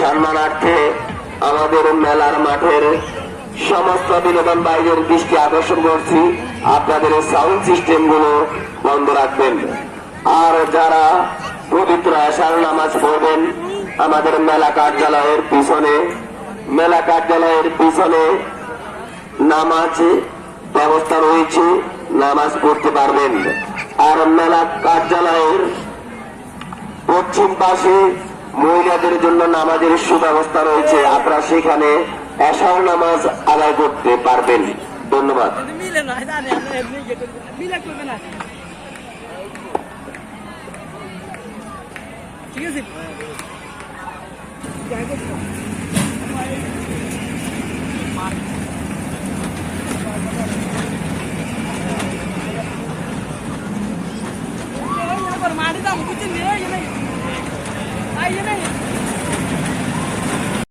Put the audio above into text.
সম্মানার্থে আমাদের মেলার মাঠের সমস্ত বিনোদন বাইরের দৃষ্টি আকর্ষণ করছি, আপনাদের সাউন্ড সিস্টেম গুলো বন্ধ রাখবেন। আর যারা পবিত্র আশার নামাজ পড়বেন আমাদের মেলা কার্যালয়ের পিছনে নামাজ ব্যবস্থা রয়েছে, নামাজ পড়তে পারবেন। আর মেলা কার্যালয়ের পশ্চিম পাশে মহিলাদের জন্য নামাজের সুব্যবস্থা রয়েছে, আপনারা সেখানে এশার নামাজ আদায় করতে পারবেন। ধন্যবাদ। ঠিক আছে।